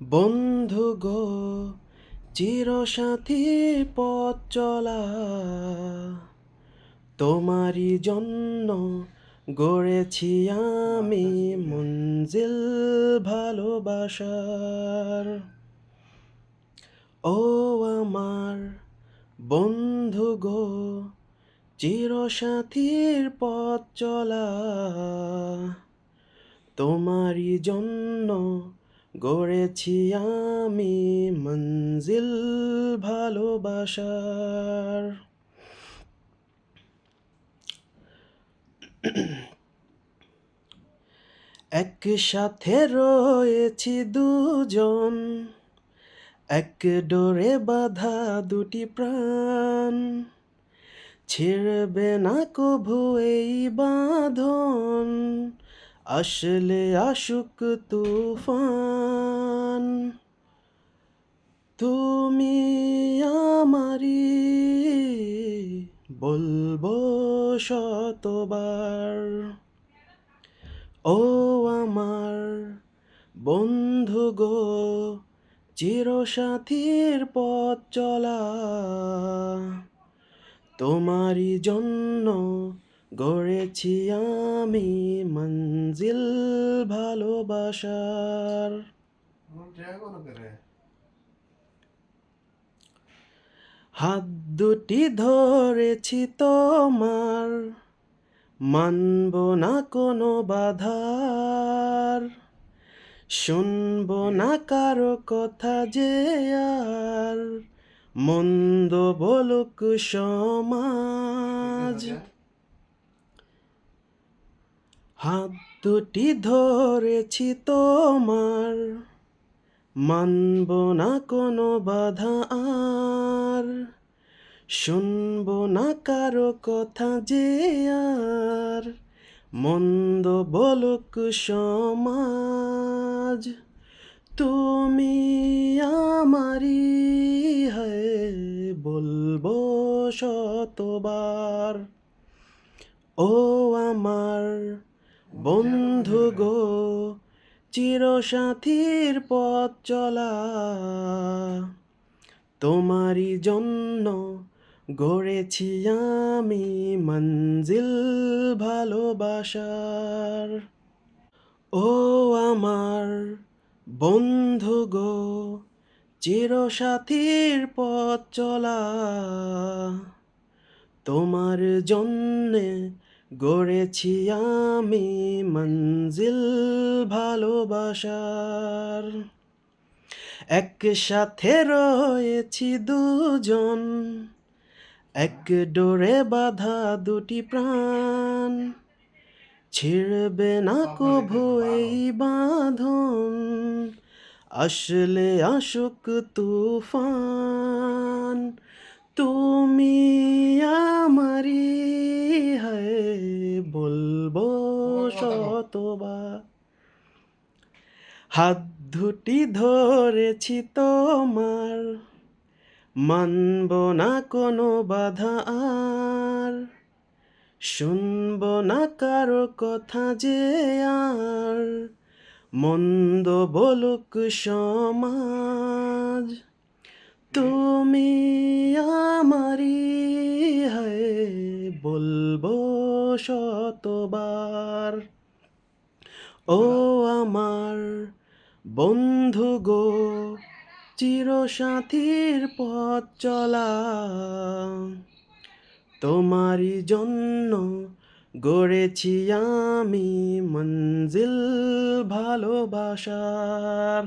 বন্ধু গো, চিরসাথী পথ চলা, তোমারই জন্য গড়েছি আমি মঞ্জিল ভালোবাসার। ও আমার বন্ধু গো, চিরসাথীর পথ চলা, তোমারই জন্য গড়েছি আমি মঞ্জিল ভালোবাসার। একসাথে রয়েছি দুজন, এক ডোরে বাঁধা দুটি প্রাণ, ছিড়বে না কভু এই বাঁধন, আসলে আসুক তুফান। তুমি আমারি, বলবো শতবার। ও আমার বন্ধু গো, চিরসাথীর পথ চলা, তোমারই জন্য গড়েছি আমি মঞ্জিল ভালোবাসার। হাত দুটি ধরেছি তোমার, মানব না কোনো বাধার, শুনব না কারো কথা যে আর, মন্দ বলুক সমাজ। হাত দুটি ধরেছি তোমার, মানব না কোনো বাধা আর, শুনব না কারো কথা যে আর, মন্দ বলুক সমাজ। তুমি আমারি, হয় বলবো শতবার। ও আমার বন্ধু গো, চিরসাথীর পথ চলা, তোমারই জন্য গড়েছি আমি মঞ্জিল ভালোবাসার। ও আমার বন্ধু গো, চিরসাথীর পথ চলা, তোমার জন্যে গড়েছি আমি মঞ্জিল ভালোবাসার। একসাথে রয়েছি দুজন, এক ডোরে বাঁধা দুটি প্রাণ, ছিড়বে না কভু এই বাঁধন, আসলে আসুক তুফান। তুমি আমারি, হয় বলবো শতবার। হাত দুটি ধরেছি তোমার, মানব না কোনো বাধা আর, শুনব না কারো কথা যে আর, মন্দ বলুক সমাজ। তুমি আমারি, হয় বলবো শতবার। ও আমার বন্ধু গো, চিরসাথীর পথ চলা, তোমারই জন্য গড়েছি আমি মঞ্জিল ভালোবাসার।